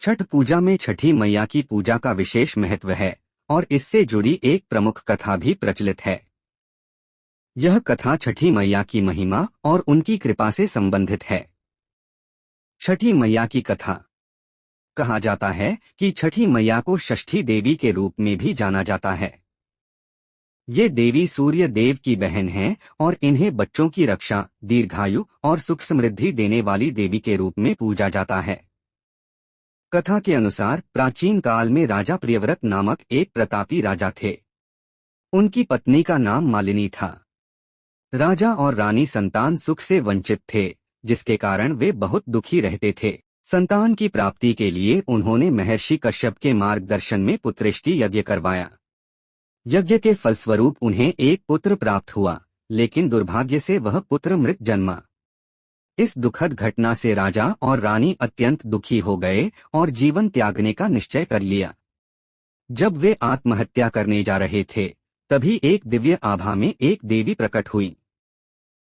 छठ पूजा में छठी मैया की पूजा का विशेष महत्व है और इससे जुड़ी एक प्रमुख कथा भी प्रचलित है। यह कथा छठी मैया की महिमा और उनकी कृपा से संबंधित है। छठी मैया की कथा। कहा जाता है कि छठी मैया को षष्ठी देवी के रूप में भी जाना जाता है। ये देवी सूर्य देव की बहन हैं और इन्हें बच्चों की रक्षा, दीर्घायु और सुख समृद्धि देने वाली देवी के रूप में पूजा जाता है। कथा के अनुसार प्राचीन काल में राजा प्रियव्रत नामक एक प्रतापी राजा थे। उनकी पत्नी का नाम मालिनी था। राजा और रानी संतान सुख से वंचित थे, जिसके कारण वे बहुत दुखी रहते थे। संतान की प्राप्ति के लिए उन्होंने महर्षि कश्यप के मार्गदर्शन में पुत्रेष्टि यज्ञ करवाया। यज्ञ के फलस्वरूप उन्हें एक पुत्र प्राप्त हुआ, लेकिन दुर्भाग्य से वह पुत्र मृत जन्मा। इस दुखद घटना से राजा और रानी अत्यंत दुखी हो गए और जीवन त्यागने का निश्चय कर लिया। जब वे आत्महत्या करने जा रहे थे, तभी एक दिव्य आभा में एक देवी प्रकट हुई।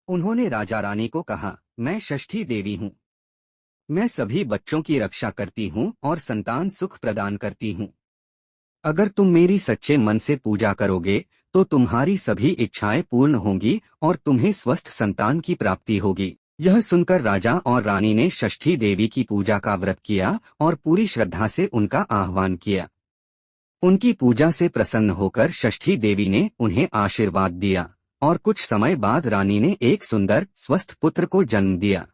उन्होंने राजा रानी को कहा, मैं षष्ठी देवी हूँ। मैं सभी बच्चों की रक्षा करती हूँ और संतान सुख प्रदान करती हूँ। अगर तुम मेरी सच्चे मन से पूजा करोगे तो तुम्हारी सभी इच्छाएं पूर्ण होंगी और तुम्हें स्वस्थ संतान की प्राप्ति होगी। यह सुनकर राजा और रानी ने षष्ठी देवी की पूजा का व्रत किया और पूरी श्रद्धा से उनका आह्वान किया। उनकी पूजा से प्रसन्न होकर षष्ठी देवी ने उन्हें आशीर्वाद दिया और कुछ समय बाद रानी ने एक सुंदर स्वस्थ पुत्र को जन्म दिया।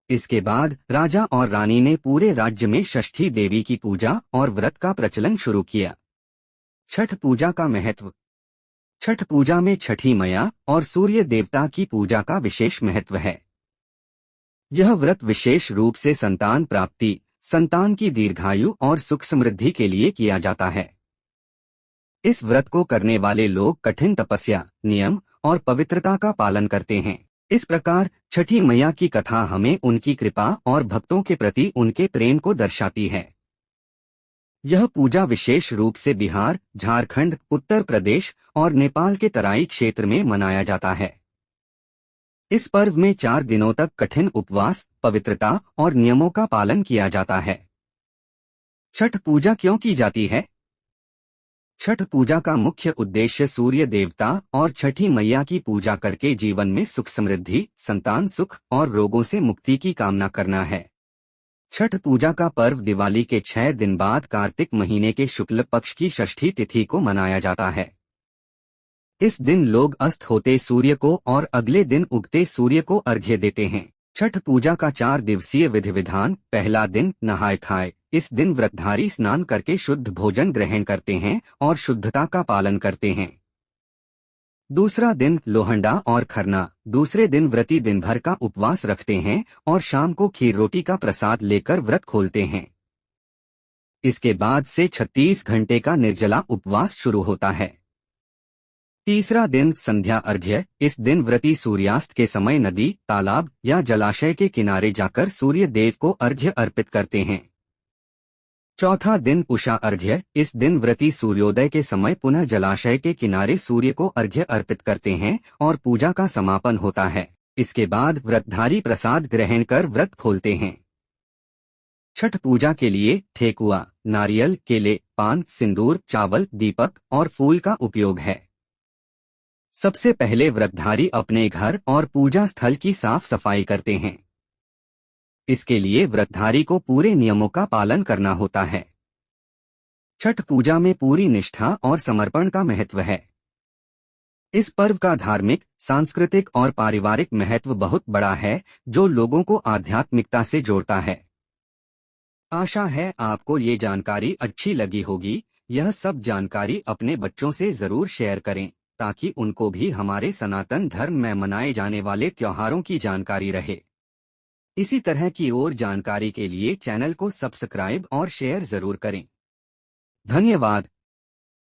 इसके बाद राजा और रानी ने पूरे राज्य में षष्ठी देवी की पूजा और व्रत का प्रचलन शुरू किया। छठ पूजा का महत्व। छठ पूजा में छठी मैया और सूर्य देवता की पूजा का विशेष महत्व है। यह व्रत विशेष रूप से संतान प्राप्ति, संतान की दीर्घायु और सुख समृद्धि के लिए किया जाता है। इस व्रत को करने वाले लोग कठिन तपस्या, नियम और पवित्रता का पालन करते हैं। इस प्रकार छठी मैया की कथा हमें उनकी कृपा और भक्तों के प्रति उनके प्रेम को दर्शाती है। यह पूजा विशेष रूप से बिहार, झारखंड, उत्तर प्रदेश और नेपाल के तराई क्षेत्र में मनाया जाता है। इस पर्व में 4 दिनों तक कठिन उपवास, पवित्रता और नियमों का पालन किया जाता है। छठ पूजा क्यों की जाती है? छठ पूजा का मुख्य उद्देश्य सूर्य देवता और छठी मैया की पूजा करके जीवन में सुख समृद्धि, संतान सुख और रोगों से मुक्ति की कामना करना है। छठ पूजा का पर्व दिवाली के 6 दिन बाद कार्तिक महीने के शुक्ल पक्ष की षष्ठी तिथि को मनाया जाता है। इस दिन लोग अस्त होते सूर्य को और अगले दिन उगते सूर्य को अर्घ्य देते हैं। छठ पूजा का 4 दिवसीय विधि विधान। पहला दिन नहाय खाए। इस दिन व्रतधारी स्नान करके शुद्ध भोजन ग्रहण करते हैं और शुद्धता का पालन करते हैं। दूसरा दिन लोहंडा और खरना। दूसरे दिन व्रती दिन भर का उपवास रखते हैं और शाम को खीर रोटी का प्रसाद लेकर व्रत खोलते हैं। इसके बाद से 36 घंटे का निर्जला उपवास शुरू होता है। तीसरा दिन संध्या अर्घ्य। इस दिन व्रती सूर्यास्त के समय नदी, तालाब या जलाशय के किनारे जाकर सूर्य देव को अर्घ्य अर्पित करते हैं। चौथा दिन उषा अर्घ्य। इस दिन व्रती सूर्योदय के समय पुनः जलाशय के किनारे सूर्य को अर्घ्य अर्पित करते हैं और पूजा का समापन होता है। इसके बाद व्रतधारी प्रसाद ग्रहण कर व्रत खोलते हैं। छठ पूजा के लिए ठेकुआ, नारियल, केले, पान, सिंदूर, चावल, दीपक और फूल का उपयोग है। सबसे पहले व्रतधारी अपने घर और पूजा स्थल की साफ सफाई करते हैं। इसके लिए व्रतधारी को पूरे नियमों का पालन करना होता है। छठ पूजा में पूरी निष्ठा और समर्पण का महत्व है। इस पर्व का धार्मिक, सांस्कृतिक और पारिवारिक महत्व बहुत बड़ा है, जो लोगों को आध्यात्मिकता से जोड़ता है। आशा है आपको ये जानकारी अच्छी लगी होगी। यह सब जानकारी अपने बच्चों से जरूर शेयर करें, ताकि उनको भी हमारे सनातन धर्म में मनाए जाने वाले त्योहारों की जानकारी रहे। इसी तरह की और जानकारी के लिए चैनल को सब्सक्राइब और शेयर जरूर करें। धन्यवाद।